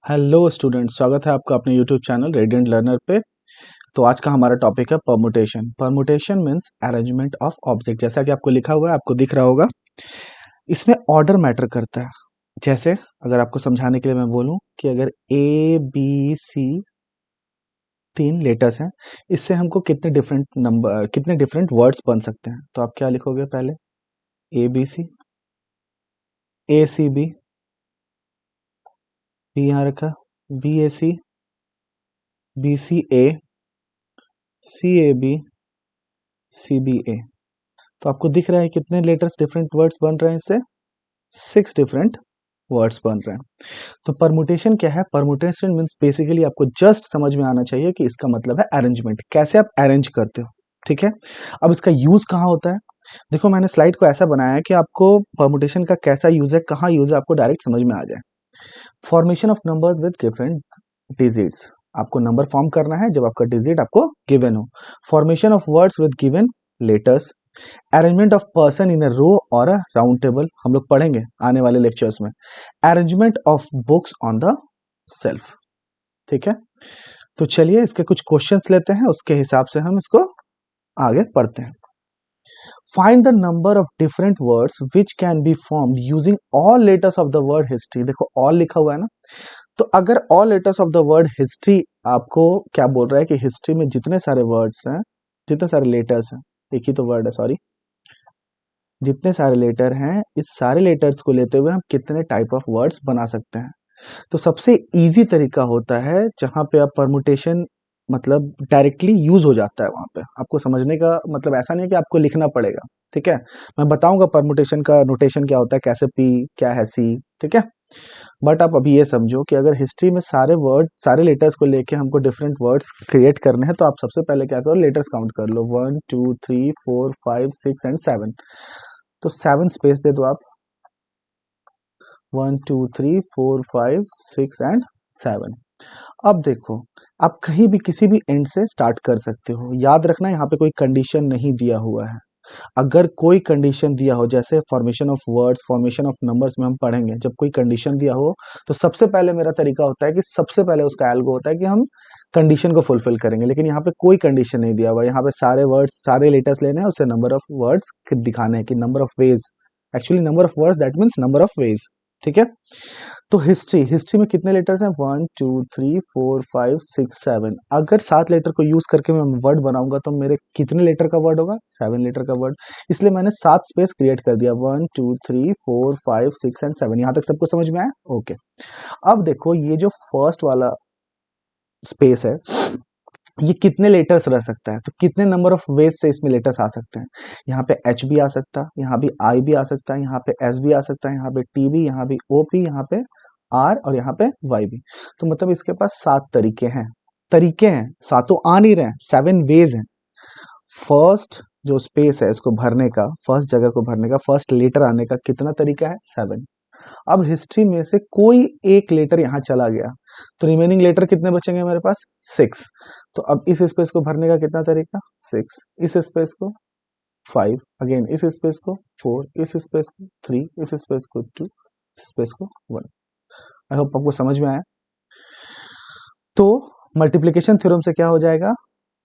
Hello students, स्वागत है आपका अपने यूट्यूब चैनल रेडिएंट लर्नर पे। तो आज का हमारा टॉपिक है permutation. Permutation means arrangement of object. जैसा कि आपको लिखा हुआ है, आपको दिख रहा होगा, इसमें ऑर्डर मैटर करता है। जैसे अगर आपको समझाने के लिए मैं बोलूं कि अगर ए बी सी तीन लेटर्स हैं, इससे हमको कितने डिफरेंट वर्ड्स बन सकते हैं। तो आप क्या लिखोगे? पहले A B C, A C B, B यहाँ रखा, B A C, B C A, C A B, C B A. तो आपको दिख रहा है कितने लेटर्स डिफरेंट वर्ड्स बन रहे हैं इससे? 6 डिफरेंट वर्ड्स बन रहे हैं। तो परमुटेशन क्या है? परमुटेशन मीन्स बेसिकली आपको जस्ट समझ में आना चाहिए कि इसका मतलब है अरेंजमेंट, कैसे आप अरेंज करते हो। ठीक है, अब इसका यूज कहाँ होता है? देखो, मैंने स्लाइड को ऐसा बनाया है कि आपको परमुटेशन का कैसा यूज है, कहाँ यूज है, आपको डायरेक्ट समझ में आ जाए। Formation of number with different digits. आपको नंबर फॉर्म करना है जब आपका डिजिट आपको गिवन हो। Formation of words with given letters. Arrangement of person in a row और अ राउंड टेबल, हम लोग पढ़ेंगे आने वाले लेक्चर्स में। Arrangement of books on the self. ठीक है, तो चलिए इसके कुछ क्वेश्चंस लेते हैं, उसके हिसाब से हम इसको आगे पढ़ते हैं। Find the number of different words which can be formed using all letters of the word history. देखो, ऑल लिखा हुआ है ना, तो अगर all letters of the word history, आपको क्या बोल रहा है कि हिस्ट्री में जितने सारे वर्ड्स हैं, जितने सारे लेटर्स हैं, एक ही तो वर्ड है, सॉरी, जितने सारे लेटर हैं, इस सारे लेटर्स को लेते हुए हम कितने टाइप ऑफ वर्ड्स बना सकते हैं। तो सबसे इजी तरीका होता है जहां पे आप परमुटेशन मतलब डायरेक्टली यूज हो जाता है। वहां पे आपको समझने का मतलब ऐसा नहीं है कि आपको लिखना पड़ेगा। ठीक है, मैं बताऊंगा परमुटेशन का नोटेशन क्या होता है, कैसे पी क्या है सी। ठीक है, बट आप अभी ये समझो कि अगर हिस्ट्री में सारे वर्ड, सारे लेटर्स को लेके हमको डिफरेंट वर्ड्स क्रिएट करने हैं, तो आप सबसे पहले क्या करो, लेटर्स काउंट कर लो, 1 2 3 4 5 6 एंड 7। तो 7 स्पेस दे दो आप, 1 2 3 4 5 6 एंड 7। अब देखो, आप कहीं भी किसी भी एंड से स्टार्ट कर सकते हो। याद रखना, यहाँ पे कोई कंडीशन नहीं दिया हुआ है। अगर कोई कंडीशन दिया हो, जैसे formation of words, formation of numbers में हम पढ़ेंगे, जब कोई कंडीशन दिया हो तो सबसे पहले मेरा तरीका होता है कि सबसे पहले उसका एल्गो होता है कि हम कंडीशन को फुलफिल करेंगे। लेकिन यहाँ पे कोई कंडीशन नहीं दिया हुआ, यहाँ पे सारे वर्ड्स, सारे लेटर्स लेने हैं, उससे नंबर ऑफ वर्ड्स दिखाने हैं कि number of ways, actually number of words that means number of ways. ठीक है, तो हिस्ट्री, हिस्ट्री में कितने लेटर्स हैं? 1 2 3 4 5 6 7। अगर 7 लेटर को यूज करके मैं वर्ड बनाऊंगा तो मेरे कितने लेटर का वर्ड होगा? 7 लेटर का वर्ड। इसलिए मैंने 7 स्पेस क्रिएट कर दिया, 1 2 3 4 5 6 एंड 7। यहां तक सबको समझ में आया? ओके। अब देखो, ये जो फर्स्ट वाला स्पेस है, ये कितने लेटर्स रह सकता है? तो कितने नंबर ऑफ वेज से इसमें लेटर्स आ सकते हैं? यहाँ पे एच भी आ सकता है, यहाँ भी आई भी आ सकता है, यहाँ पे एस भी आ सकता है, यहाँ पे टी भी, यहाँ भी ओ पी, यहाँ पे आर और यहाँ पे वाई भी। तो मतलब इसके पास 7 तरीके हैं, सातों आ नहीं रहे हैं, 7 वेज हैं। फर्स्ट जो स्पेस है इसको भरने का, फर्स्ट जगह को भरने का, फर्स्ट लेटर आने का कितना तरीका है? 7। अब हिस्ट्री में से कोई एक लेटर यहां चला गया, तो रिमेनिंग लेटर कितने बचेंगे मेरे पास? 6। तो अब इस स्पेस को भरने का कितना तरीका? 6। इस स्पेस को 5, अगेन इस स्पेस को 4, इस स्पेस को 3, इस स्पेस को 2, इस स्पेस को 1। आई होप आपको समझ में आया। तो मल्टीप्लीकेशन थ्योरम से क्या हो जाएगा?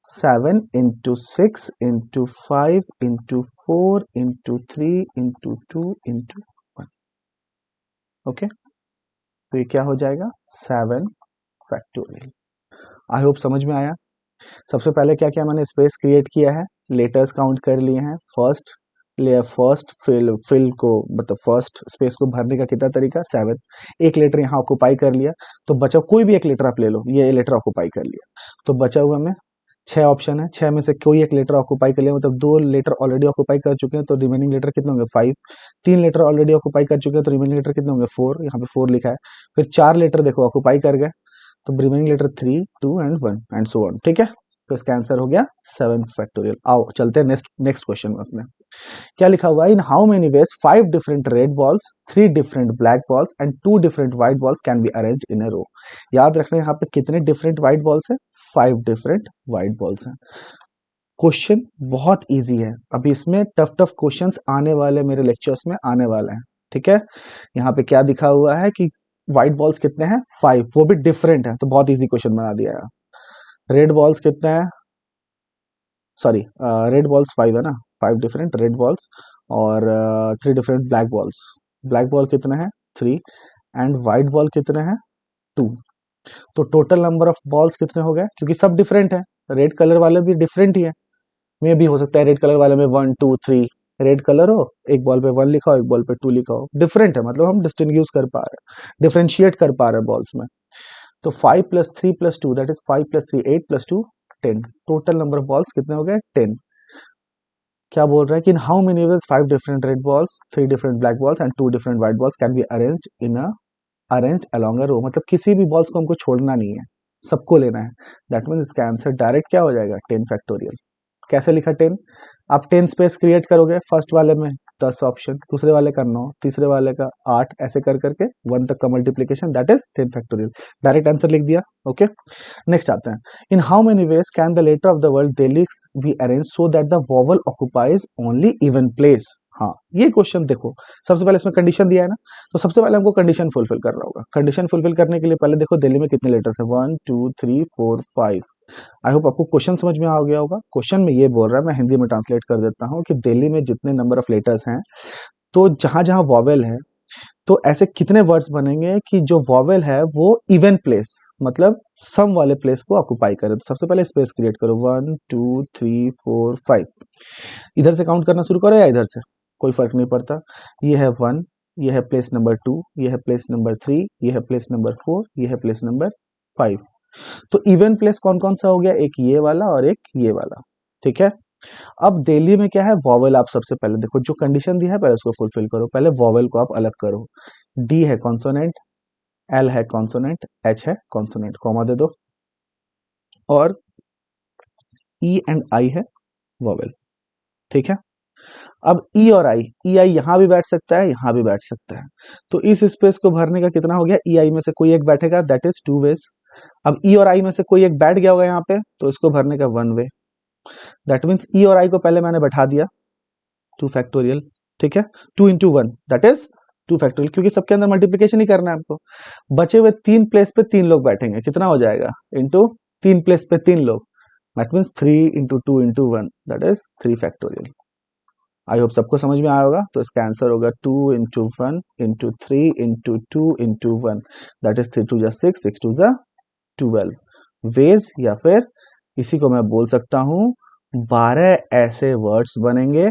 7 into 6 into 5 into 4 into 3 into 2 into 1। Okay, तो ये क्या हो जाएगा? 7 फैक्टोरियल। आई होप समझ में आया। सबसे पहले क्या किया मैंने? स्पेस क्रिएट किया है, लेटर्स काउंट कर लिए हैं। फर्स्ट फिल को मतलब फर्स्ट स्पेस को भरने का कितना तरीका? 7। एक लेटर यहाँ ऑक्युपाई कर लिया, तो बचा कोई भी एक लेटर आप ले लो, ये लेटर ऑक्युपाई कर लिया, तो बचा हुआ में 6 ऑप्शन है, 6 में से कोई एक लेटर ऑक्युपाई कर लिया, मतलब 2 लेटर ऑलरेडी ऑक्युपाई कर चुके हैं, तो रिमेनिंग लेटर कितने होंगे? 5। 3 लेटर ऑलरेडी ऑक्युपाई कर चुके हैं, तो रिमेनिंग लेटर कितने होंगे? 4। यहाँ पे 4 लिखा है। फिर 4 लेटर देखो ऑक्युपाई कर गए, तो remaining letter 3 2 and 1 and so on. ठीक है, तो इसका आंसर हो गया 7 फैक्टोरियल। आओ चलते हैं नेक्स्ट क्वेश्चन में अपने। क्या लिखा हुआ है? In how many ways 5 different red balls, 3 different black balls and 2 different white balls can be arranged in a row. याद रखना, यहाँ पे कितने डिफरेंट व्हाइट बॉल्स है? 5 डिफरेंट व्हाइट बॉल्स हैं। क्वेश्चन बहुत इजी है, अभी इसमें टफ टफ क्वेश्चंस आने वाले मेरे लेक्चर्स में आने वाले हैं। ठीक है, यहाँ पे क्या दिखा हुआ है कि व्हाइट बॉल्स कितने हैं? 5, वो भी डिफरेंट है, तो बहुत इजी क्वेश्चन बना दिया है। रेड बॉल्स कितने हैं? सॉरी, रेड बॉल्स 5 है ना, 5 डिफरेंट रेड बॉल्स, और 3 different black balls. Black ball कितने हैं? 3, एंड व्हाइट बॉल कितने हैं? 2। तो टोटल नंबर ऑफ बॉल्स कितने हो गए? क्योंकि सब डिफरेंट है, रेड कलर वाले भी डिफरेंट ही है, मे भी हो सकता है रेड कलर वाले में 1 2 3 रेड कलर हो, एक बॉल पे 1 लिखा हो, एक बॉल पे 2 लिखा हो, डिफरेंट है, मतलब हम डिस्टिंग्विश कर पा रहे हैं, डिफरेंशिएट कर पा रहे हैं बॉल्स में। तो 5 plus 3 plus 2, that is 5 plus 3 8 plus 2 10। Total number of balls कितने हो गए? 10। क्या बोल रहा है कि in how many ways 5 different red balls, 3 different black balls and 2 different white balls can be arranged in a arranged along a row. मतलब किसी भी बॉल्स को हमको छोड़ना नहीं है, सबको लेना है। दैट मीन्स इसका आंसर डायरेक्ट क्या हो जाएगा? 10 फैक्टोरियल। कैसे लिखा 10? आप 10 स्पेस क्रिएट करोगे, फर्स्ट वाले में 10 ऑप्शन, दूसरे वाले का 9, तीसरे वाले का 8, ऐसे कर करके 1 तक का multiplication, that is 10 factorial. Direct answer लिख दिया। ओके, नेक्स्ट आते हैं। In how many ways can the letter of the word Delhi be arrange so that the vowel occupies only even place? हाँ, ये क्वेश्चन देखो, सबसे पहले इसमें कंडीशन दिया है ना, तो सबसे पहले हमको कंडीशन फुलफिल करना होगा। कंडीशन फुलफिल करने के लिए पहले देखो दिल्ली में कितने लेटर्स है, 1 2 3 4 5। आई होप आपको क्वेश्चन समझ में आ गया होगा। क्वेश्चन में ये बोल रहा है, मैं हिंदी में ट्रांसलेट कर देता हूँ, कि दिल्ली में जितने नंबर ऑफ लेटर्स हैं, तो जहां जहां वॉवेल है, तो ऐसे कितने वर्ड्स बनेंगे कि जो वॉवेल है वो इवन प्लेस, मतलब सम वाले प्लेस को ऑक्युपाई करे। तो सबसे पहले स्पेस क्रिएट करो, 1 2 3 4 5। इधर से काउंट करना शुरू करो या इधर से, कोई फर्क नहीं पड़ता। ये है 1, ये है प्लेस नंबर 2, ये है प्लेस नंबर 3, ये है प्लेस नंबर 4, ये है प्लेस नंबर 5। तो इवन प्लेस कौन कौन सा हो गया? एक ये वाला और एक ये वाला, ठीक है। अब दिल्ली में क्या है? वॉवेल। आप सबसे पहले देखो, जो कंडीशन दी है पहले उसको फुलफिल करो, पहले वॉवेल को आप अलग करो। डी है कॉन्सोनेंट, एल है कॉन्सोनेंट, एच है कॉन्सोनेंट, कॉमा दे दो, और ई एंड आई है वॉवेल, ठीक है। अब ई और आई, ई आई यहां भी बैठ सकता है, यहां भी बैठ सकता है, तो इस स्पेस को भरने का कितना हो गया? ई आई में से कोई एक बैठेगा, दैट इज 2 वेज। अब ई और आई में से कोई एक बैठ गया होगा यहाँ पे, तो इसको भरने का 1 वे। दैट मीन्स ई और आई को पहले मैंने बैठा दिया, 2 फैक्टोरियल, ठीक है। 2 इंटू 1 दैट इज 2 फैक्टोरियल, क्योंकि सबके अंदर मल्टीप्लीकेशन ही करना है हमको। बचे हुए 3 प्लेस पे 3 लोग बैठेंगे, कितना हो जाएगा? इंटू 3 प्लेस पे 3 लोग, that means 3 into 2 into 1, that is 3 factorial. I hope सबको समझ में आया होगा। तो इसका आंसर होगा 2 into 1 into 3 into 2 into 1, that is 3 2 जा 6, 6 2 जा 12 वेज, या फिर इसी को मैं बोल सकता हूं 12 ऐसे वर्ड्स बनेंगे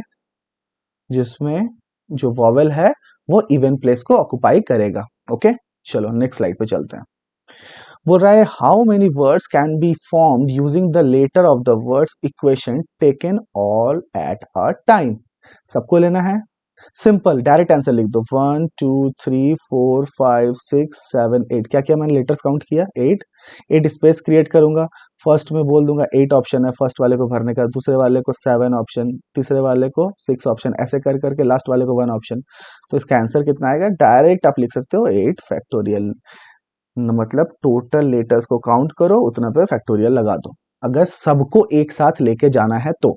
जिसमें जो वॉवेल है वो इवन प्लेस को ऑक्युपाई करेगा। ओके, चलो नेक्स्ट स्लाइड पे चलते हैं। बोल रहा है how many words can be formed using the letter of the words equation taken all at a time. सबको लेना है, सिंपल डायरेक्ट आंसर लिख दो, 1 2 3 4 5 6 7 8। क्या क्या मैंने लेटर्स काउंट किया? 8। 8 स्पेस क्रिएट करूंगा, फर्स्ट में बोल दूंगा 8 ऑप्शन है फर्स्ट वाले को भरने का, दूसरे वाले को 7 ऑप्शन, तीसरे वाले को 6 ऑप्शन, ऐसे कर करके लास्ट वाले को 1 ऑप्शन। तो इसका आंसर कितना आएगा? डायरेक्ट आप लिख सकते हो 8 फैक्टोरियल। मतलब टोटल लेटर्स को काउंट करो, उतना पे फैक्टोरियल लगा दो, अगर सबको एक साथ लेके जाना है तो।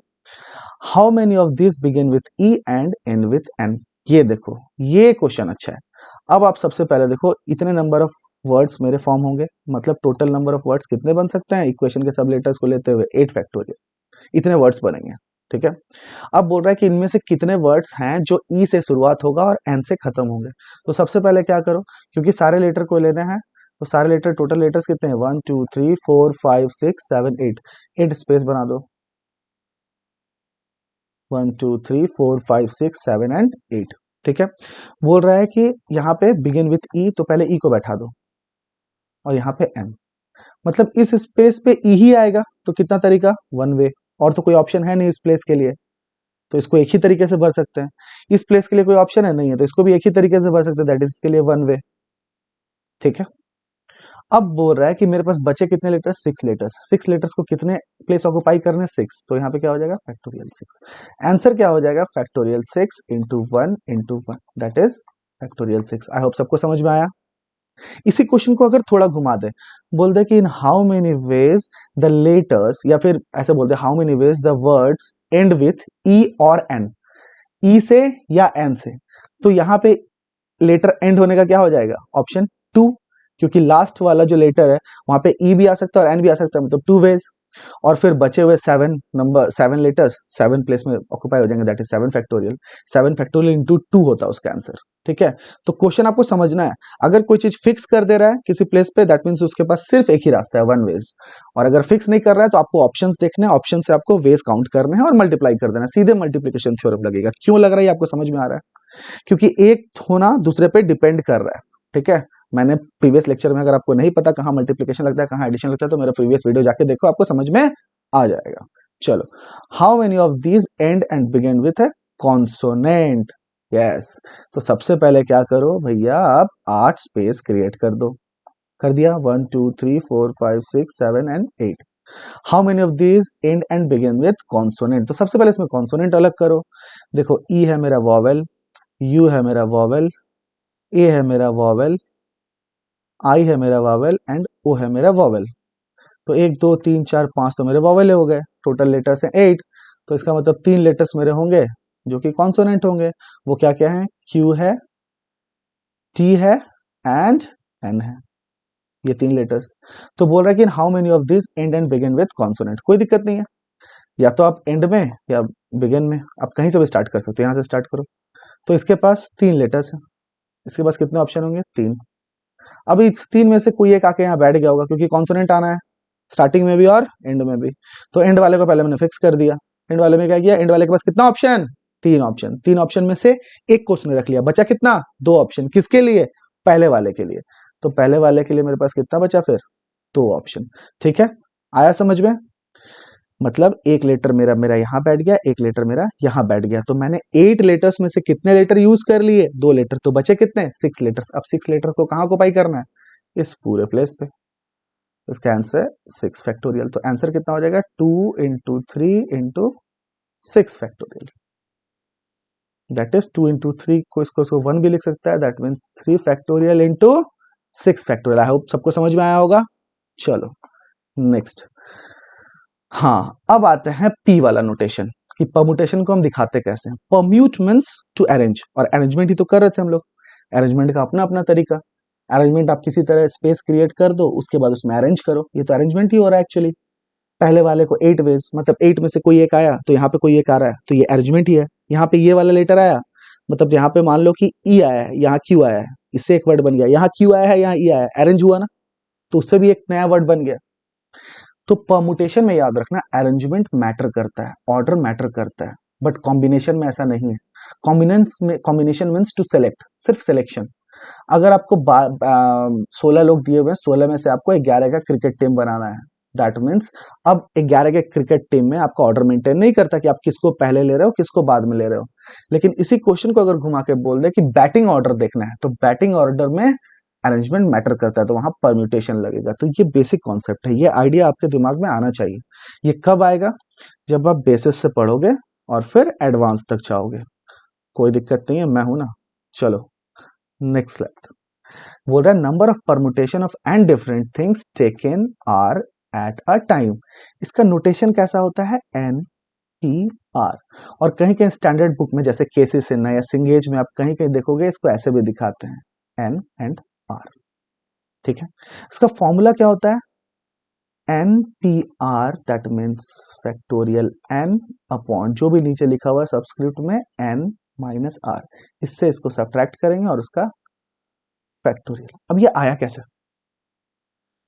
How many of this begin with E and and with an? ये देखो, ये क्वेश्चन अच्छा है। अब आप सबसे पहले देखो, इतने नंबर ऑफ वर्ड्स मेरे फॉर्म होंगे, मतलब टोटल नंबर ऑफ वर्ड्स कितने बन सकते हैं इक्वेशन के सब लेटर्स को लेते हुए? 8 फैक्टोरियल, इतने वर्ड्स बनेंगे, ठीक है। अब बोल रहा है कि इनमें से कितने वर्ड्स हैं जो ई से शुरुआत होगा और एन से खत्म होंगे। तो सबसे पहले क्या करो, क्योंकि सारे लेटर को लेने हैं, तो सारे लेटर, टोटल लेटर्स कितने हैं? 1 2 3 4 5 6 7 8, 8 स्पेस बना दो, 1 2 3 4 5 6 7 एंड 8, ठीक है। बोल रहा है कि यहाँ पे बिगिन विथ ई, तो पहले ई को बैठा दो, और यहाँ पे एन, मतलब इस स्पेस पे ई ही आएगा, तो कितना तरीका? 1 वे, और तो कोई ऑप्शन है नहीं इस प्लेस के लिए, तो इसको एक ही तरीके से भर सकते हैं। इस प्लेस के लिए कोई ऑप्शन है नहीं है, तो इसको भी एक ही तरीके से भर सकते हैं, दैट इज इसके लिए 1 वे, ठीक है। अब बोल रहा है कि मेरे पास बचे कितने लेटर्स? 6 लेटर्स। 6 लेटर्स को कितने प्लेस ऑक्युपाई करने? 6, तो यहाँ पे क्या हो जाएगा? फैक्टोरियल 6। आंसर क्या हो जाएगा? Factorial 6 into 1 into 1, that is factorial 6। I hope सबको समझ में आया। इसी क्वेश्चन को अगर थोड़ा घुमा दे, बोल दे कि in how many ways the letters, या फिर ऐसे बोल दे how many ways the words and with E और एन, ई से या एन से, तो यहाँ पे लेटर एंड होने का क्या हो जाएगा? ऑप्शन टू, क्योंकि लास्ट वाला जो लेटर है वहां पे ई भी आ सकता है और एन भी आ सकता है, मतलब टू वेज। और फिर बचे हुए सेवन लेटर्स 7 प्लेस में ऑक्यूपाई हो जाएंगे, that is 7 factorial. 7 factorial into 2 होता है उसका आंसर। ठीक है, तो क्वेश्चन आपको समझना है, अगर कोई चीज फिक्स कर दे रहा है किसी प्लेस पे, दैट मीन्स उसके पास सिर्फ एक ही रास्ता है, वन वेज। और अगर फिक्स नहीं कर रहा है तो आपको ऑप्शंस देखने हैं, ऑप्शन से आपको वेज काउंट करने हैं और मल्टीप्लाई कर देना है, सीधे मल्टीप्लीकेशन थ्योरम लगेगा। क्यों लग रहा है ये आपको समझ में आ रहा है? क्योंकि एक होना दूसरे पे डिपेंड कर रहा है। ठीक है, मैंने प्रीवियस लेक्चर में, अगर आपको नहीं पता कहाँ मल्टीप्लीकेशन लगता है कहाँ एडिशन लगता है, तो मेरा प्रीवियस वीडियो जाके देखो, आपको समझ में आ जाएगा। चलो, how many of these and and begin with A consonant? Yes, तो सबसे पहले क्या करो भैया, आप 8 स्पेस क्रिएट कर दो। कर दिया, 1 2 3 4 5 6 7 and 8। How many of these and and begin with consonant? तो सबसे पहले इसमें कॉन्सोनेंट अलग करो। देखो, ई है मेरा वॉवेल, यू है मेरा वॉवेल, ए है मेरा वॉवेल, आई है मेरा वॉवेल एंड ओ है मेरा वॉवेल। तो 1 2 3 4 5 तो मेरे वॉवेल हो गए, टोटल लेटर्स हैं 8। तो इसका मतलब 3 लेटर्स मेरे होंगे जो कि कॉन्सोनेंट होंगे। वो क्या क्या है? क्यू है, टी है एंड एन है, ये 3 लेटर्स। तो बोल रहा है कि how many of this and and begin with consonant? कोई दिक्कत नहीं है, या तो आप एंड में या बिगिन में, आप कहीं से भी स्टार्ट कर सकते हो, यहां से स्टार्ट करो। तो इसके पास 3 लेटर्स है, इसके पास कितने ऑप्शन होंगे? 3। अब इस 3 में से कोई एक आके यहाँ बैठ गया होगा, क्योंकि कॉन्सोनेंट आना है स्टार्टिंग में भी और एंड में भी। तो एंड वाले को पहले मैंने फिक्स कर दिया। एंड वाले में क्या किया? एंड वाले के पास कितना ऑप्शन? 3 ऑप्शन। 3 ऑप्शन में से एक को उसने रख लिया, बचा कितना? 2 ऑप्शन। किसके लिए? पहले वाले के लिए। तो पहले वाले के लिए मेरे पास कितना बचा फिर? 2 ऑप्शन। ठीक है, आया समझ में? मतलब एक लेटर मेरा मेरा यहाँ बैठ गया, एक लेटर मेरा यहाँ बैठ गया। तो मैंने 8 लेटर्स में से कितने लेटर यूज कर लिए? 2 लेटर। तो बचे कितने? 6 लेटर्स। अब 6 लेटर्स को कहाँ ऑक्युपाई करना है? इस पूरे प्लेस पे। इसका आंसर 6 फैक्टोरियल। तो आंसर कितना हो जाएगा? 2 into 3 into 6 factorial. That is 2 into 3 को इसको 1 भी लिख सकता है, that means 3 factorial into 6 factorial. I hope सबको समझ में आया होगा। चलो नेक्स्ट। हाँ, अब आते हैं पी वाला नोटेशन, कि परम्यूटेशन को हम दिखाते कैसे हैं। परम्यूट मीन्स टू अरेंज, और अरेंजमेंट ही तो कर रहे थे हम लोग। अरेंजमेंट का अपना अपना तरीका। अरेंजमेंट आप किसी तरह स्पेस क्रिएट कर दो, उसके बाद उसमें अरेंज करो, ये तो अरेंजमेंट ही हो रहा है एक्चुअली। पहले वाले को 8 वेज, मतलब 8 में से कोई एक आया तो यहाँ पे कोई एक आ रहा है, तो ये अरेंजमेंट ही है। यहाँ पे ये वाला लेटर आया, मतलब यहाँ पे मान लो कि ई आया है, यहाँ क्यू आया है, इससे एक वर्ड बन गया। यहाँ क्यू आया है, यहाँ ई आया है, अरेंज हुआ ना, तो उससे भी एक नया वर्ड बन गया। तो परमुटेशन में याद रखना, अरेंजमेंट मैटर करता है, ऑर्डर मैटर करता है, बट कॉम्बिनेशन में ऐसा नहीं है। कॉम्बिनेशन मीन्स टू सेलेक्ट, सिर्फ सिलेक्शन। अगर आपको 16 लोग दिए हुए हैं, 16 में से आपको 11 का क्रिकेट टीम बनाना है, दैट मीन्स अब 11 के क्रिकेट टीम में आपका ऑर्डर मेंटेन नहीं करता कि आप किसको पहले ले रहे हो किसको बाद में ले रहे हो। लेकिन इसी क्वेश्चन को अगर घुमा के बोल रहे कि बैटिंग ऑर्डर देखना है, तो बैटिंग ऑर्डर में अरेंजमेंट मैटर करता है, तो वहां परम्यूटेशन लगेगा। तो ये बेसिक कॉन्सेप्ट है, ये आइडिया आपके दिमाग में आना चाहिए। ये कब आएगा? जब आप बेसिस से पढ़ोगे और फिर एडवांस तक जाओगे। कोई दिक्कत नहीं है, मैं हूं ना। चलो नेक्स्ट स्लाइड। बोल रहा है number of permutation of and different things taken r at a time. इसका नोटेशन कैसा होता है? N p r. और कहीं कहीं स्टैंडर्ड बुक में जैसे केसेस इन या सिंगेज में आप कहीं कहीं देखोगे इसको ऐसे भी दिखाते हैं, एन एंड आर। ठीक है, इसका फॉर्मूला क्या होता है? N p r, that means factorial n upon जो भी नीचे लिखा हुआ है सबस्क्रिप्ट में एन माइनस आर। इससे इसको सब्ट्रैक्ट करेंगे और उसका फैक्टोरियल। अब ये आया कैसे?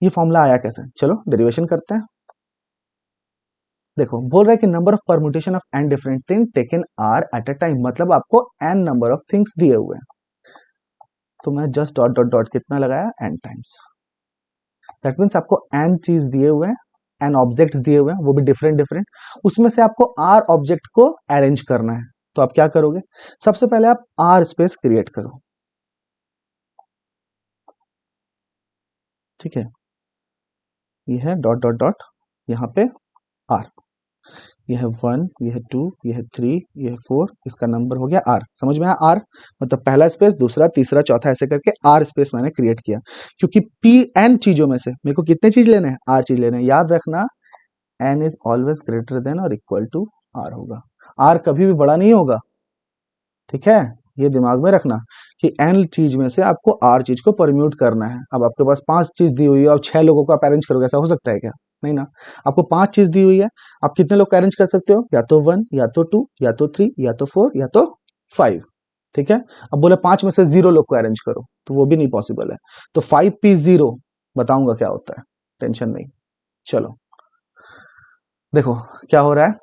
ये फॉर्मूला आया कैसे? चलो डेरिवेशन करते हैं। देखो, बोल रहा है कि number of permutation of n different thing taken r at a time, मतलब आपको एन नंबर ऑफ थिंग्स दिए हुए हैं। तो मैं जस्ट डॉट डॉट डॉट कितना लगाया? N times. दैट मीन्स आपको एन चीज दिए हुए हैं, एन ऑब्जेक्ट्स दिए हुए हैं, वो भी डिफरेंट डिफरेंट। उसमें से आपको आर ऑब्जेक्ट को अरेंज करना है। तो आप क्या करोगे? सबसे पहले आप आर स्पेस क्रिएट करो। ठीक है, ये है डॉट डॉट डॉट, यहाँ पे आर। यह है 1, यह है 2, यह है 3, यह है 4, इसका नंबर हो गया आर। समझ में आया? आर मतलब पहला स्पेस, दूसरा, तीसरा, चौथा, ऐसे करके आर स्पेस मैंने क्रिएट किया। क्योंकि पी एन चीजों में से मेरे को कितने चीज लेने हैं? आर चीज लेने हैं। याद रखना, n is always greater than और इक्वल टू आर होगा। आर कभी भी बड़ा नहीं होगा। ठीक है, ये दिमाग में रखना कि n चीज में से आपको r चीज को परम्यूट करना है। अब आपके पास 5 चीज दी हुई है और 6 लोगों को आप अरेंज करोगे, ऐसा हो सकता है क्या? नहीं ना। आपको 5 चीज दी हुई है, आप कितने लोग अरेंज कर सकते हो? या तो 1, या तो 2, या तो 3, या तो 4, या तो 5। ठीक है। अब बोले 5 में से 0 लोग को अरेंज करो, तो वो भी नहीं पॉसिबल है। तो 5p0 बताऊंगा क्या होता है, टेंशन नहीं। चलो देखो क्या हो रहा है,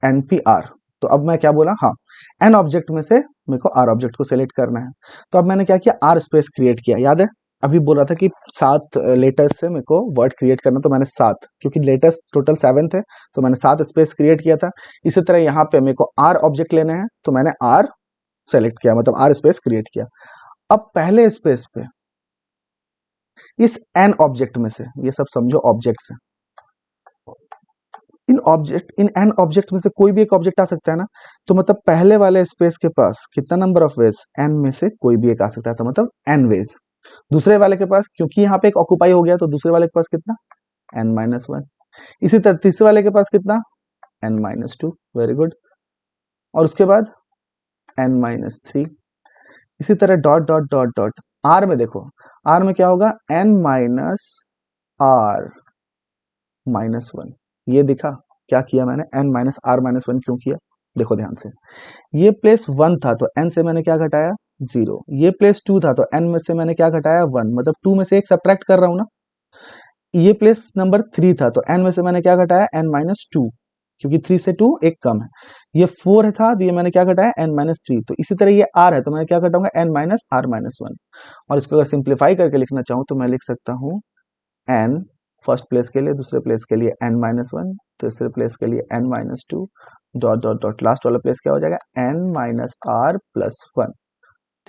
npr। तो अब मैं क्या बोला, हाँ, n ऑब्जेक्ट में से मेरे को r ऑब्जेक्ट को सिलेक्ट करना है। तो अब मैंने क्या किया, r स्पेस क्रिएट किया। याद है अभी बोला था कि 7 लेटर्स से मेरे को वर्ड क्रिएट करना, तो मैंने 7, क्योंकि लेटर्स टोटल 7 थे तो मैंने 7 स्पेस क्रिएट किया था। इसी तरह यहाँ पे मेरे को r ऑब्जेक्ट लेने हैं, तो मैंने r सेलेक्ट किया, मतलब r स्पेस क्रिएट किया। अब पहले स्पेस पे इस n ऑब्जेक्ट में से, ये सब समझो ऑब्जेक्ट्स है, इन एन ऑब्जेक्ट में से कोई भी एक ऑब्जेक्ट आ सकता है ना। तो मतलब पहले वाले स्पेस के पास कितना नंबर ऑफ वेज, एन में से कोई भी एक आ सकता है, तो मतलब एन वेज। दूसरे वाले के पास, क्योंकि यहाँ पे एक ऑक्यूपाई हो गया, तो दूसरे वाले के पास कितना, n-1। इसी तरह तीसरे वाले के पास कितना, n-2। Very good. और उसके बाद n-3। इसी तरह dot dot dot dot. R में देखो, आर में क्या होगा, n-r-1। ये दिखा क्या किया मैंने, n-r-1 क्यों किया, देखो ध्यान से। ये प्लेस 1 था तो n से मैंने क्या घटाया, 0। ये प्लेस 2 था तो n में से मैंने क्या घटाया, 1, मतलब 2 में से एक सब्ट्रैक्ट कर रहा हूं ना। ये प्लेस नंबर 3 था तो n में से मैंने क्या घटाया, n-2, क्योंकि 3 से 2 एक कम है। ये 4 था तो ये मैंने क्या घटाया, n-3। तो इसी तरह ये r है तो मैं क्या घटाऊंगा, n-r-1। और इसको अगर सिंप्लीफाई करके लिखना चाहूं तो मैं लिख सकता हूं n फर्स्ट प्लेस के लिए, दूसरे प्लेस के लिए n-1, तीसरे प्लेस के लिए n-2, dot dot dot, last वाला प्लेस क्या हो जाएगा, n-r+1।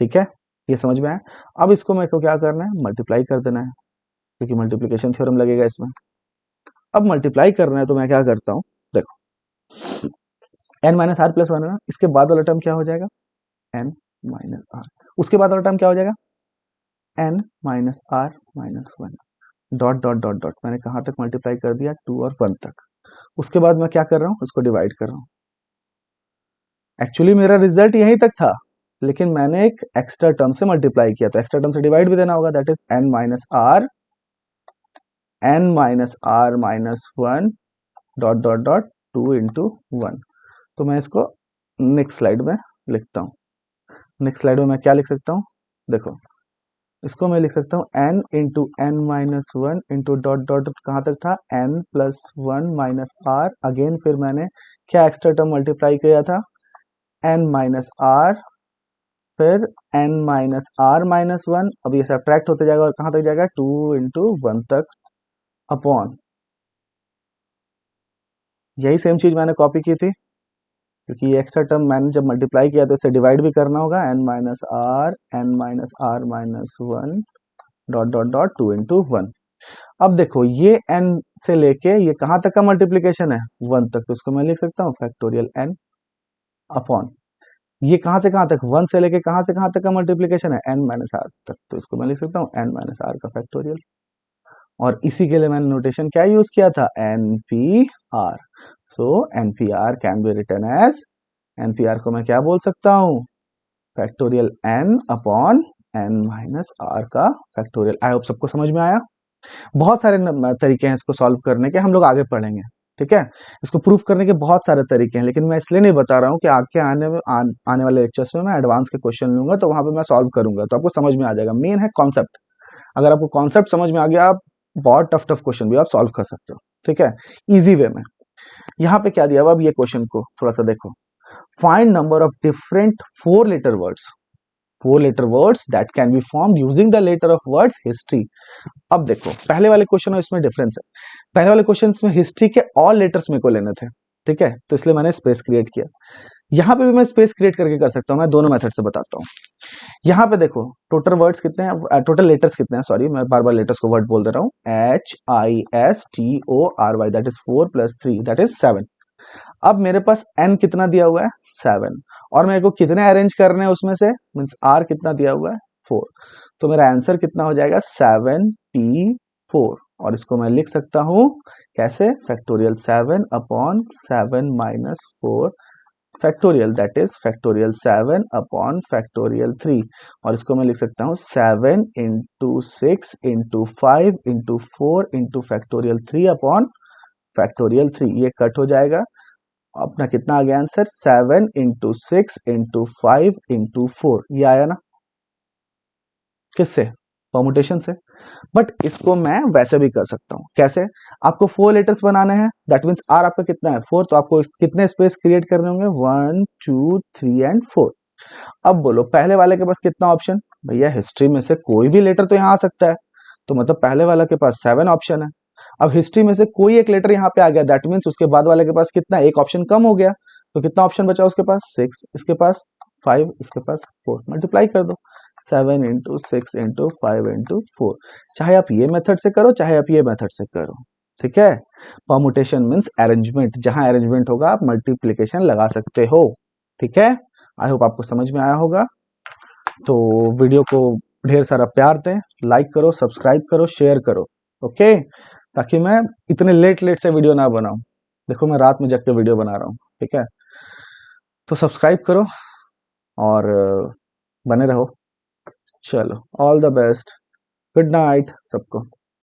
ठीक है, ये समझ में आया। अब इसको मेरे को क्या करना है, मल्टीप्लाई कर देना है, क्योंकि मल्टीप्लिकेशन थ्योरम लगेगा इसमें। अब मल्टीप्लाई करना है तो मैं क्या करता हूँ, देखो n-r+1 है ना, इसके बाद वाला टर्म क्या हो जाएगा, n-r। उसके बाद वाला टर्म क्या हो जाएगा, n-r-1। Dot dot dot dot, मैंने कहाँ तक मल्टीप्लाई कर दिया, 2 और 1 तक। उसके बाद मैं क्या कर रहा हूँ, उसको डिवाइड कर रहा हूँ। एक्चुअली मेरा रिजल्ट यहीं तक था, लेकिन मैंने एक एक्स्ट्रा टर्म से मल्टीप्लाई किया, तो एक्स्ट्रा टर्म से डिवाइड भी देना होगा, that is n-r-1 dot dot dot 2 into 1। तो मैं इसको नेक्स्ट स्लाइड में लिखता हूँ। नेक्स्ट स्लाइड में मैं क्या लिख सकता हूँ, देखो इसको मैं लिख सकता हूँ n into n-1 into dot dot कहाँ तक था, n+1 - r। अगेन फिर मैंने क्या एक्स्ट्रा टर्म मल्टीप्लाई किया था, n-r, फिर n-r-1। अब ये सब्ट्रैक्ट होते जाएगा और कहाँ तक जाएगा, 2 इंटू 1 तक, अपॉन यही सेम चीज मैंने कॉपी की थी, क्योंकि ये एक्स्ट्रा टर्म मैंने जब मल्टीप्लाई किया तो इसे डिवाइड भी करना होगा, n-r-1 dot dot dot 2 into 1। अब देखो ये n से लेके ये कहाँ तक का मल्टीप्लीकेशन है, 1 तक, तो इसको मैं लिख सकता हूँ फैक्टोरियल n, अपॉन ये कहाँ से कहाँ तक, 1 से लेके कहाँ तक का मल्टीप्लीकेशन है, n-r तक, तो इसको मैं लिख सकता हूँ n-r का फैक्टोरियल। और इसी के लिए मैंने नोटेशन क्या यूज किया था, npr। So npr can be written as, npr को मैं क्या बोल सकता हूँ, फैक्टोरियल n अपॉन n-r का फैक्टोरियल। आई होप सबको समझ में आया। बहुत सारे तरीके हैं इसको सॉल्व करने के, हम लोग आगे पढ़ेंगे। ठीक है, इसको प्रूफ करने के बहुत सारे तरीके हैं, लेकिन मैं इसलिए नहीं बता रहा हूँ कि आगे आने वाले लेक्चर्स में मैं एडवांस के क्वेश्चन लूंगा तो वहां पे मैं सॉल्व करूंगा, तो आपको समझ में आ जाएगा। मेन है कॉन्सेप्ट, अगर आपको कॉन्सेप्ट समझ में आ गया, आप बहुत टफ टफ क्वेश्चन भी आप सॉल्व कर सकते हो। ठीक है, इजी वे में। यहाँ पे क्या दिया हुआ, अब ये क्वेश्चन को थोड़ा सा देखो, find number of different 4 letter words, 4 letter words that can be formed using the letter of words history. अब देखो पहले वाले क्वेश्चन और इसमें डिफरेंस है, पहले वाले क्वेश्चन में हिस्ट्री के ऑल लेटर्स मेरे को लेने थे। ठीक है, तो इसलिए मैंने स्पेस क्रिएट किया। यहाँ पे भी मैं स्पेस क्रिएट करके कर सकता हूँ, मैं दोनों मेथड से बताता हूँ। यहाँ पे देखो टोटल वर्ड्स कितने हैं, टोटल लेटर्स कितने हैं, सॉरी मैं बार बार लेटर्स को वर्ड बोल दे रहा हूँ, HISTORY, that is 4 + 3 that is 7। अब मेरे पास n कितना दिया हुआ है, 7, और मेरे को कितने अरेंज करने हैं उसमें से, मीन्स r कितना दिया हुआ है, 4। तो मेरा आंसर कितना हो जाएगा, 7p4। और इसको मैं लिख सकता हूं कैसे, factorial 7 upon 7 - 4 factorial, that is factorial 7 upon factorial 3, और इसको मैं लिख सकता हूँ 7 into 6 into 5 into 4 into factorial 3 upon factorial 3। ये कट हो जाएगा, अपना कितना आ गया आंसर, 7 इंटू 6 इंटू 5 इंटू 4, ये आया ना, किससे, परमुटेशन से। बट इसको मैं वैसे भी कर सकता हूं, कैसे, आपको 4 लेटर्स बनाने हैं, दैट मीन्स आर आपका कितना है 4, तो आपको कितने स्पेस क्रिएट करने होंगे, 1 2 3 एंड 4। अब बोलो पहले वाले के पास कितना ऑप्शन, भैया हिस्ट्री में से कोई भी लेटर तो यहाँ आ सकता है, तो मतलब पहले वाले के पास 7 ऑप्शन है। अब हिस्ट्री में से कोई एक लेटर यहाँ पे आ गया, दैट मीन्स उसके बाद वाले के पास कितना, एक ऑप्शन कम हो गया, तो कितना ऑप्शन बचा उसके पास, 6, इसके पास 5, इसके पास 4, मल्टीप्लाई कर दो, 7 इंटू 6 इंटू 5 इंटू 4। चाहे आप ये मेथड से करो, चाहे आप ये मेथड से करो, ठीक है। परमुटेशन मीन्स अरेंजमेंट, जहां अरेंजमेंट होगा आप मल्टीप्लीकेशन लगा सकते हो, ठीक है। आई होप आपको समझ में आया होगा। तो वीडियो को ढेर सारा प्यार दें, लाइक करो, सब्सक्राइब करो, शेयर करो, ओके, ताकि मैं इतने लेट लेट से वीडियो ना बनाऊं। देखो मैं रात में जग के वीडियो बना रहा हूं, ठीक है। तो सब्सक्राइब करो और बने रहो। चलो, all the best, good night सबको।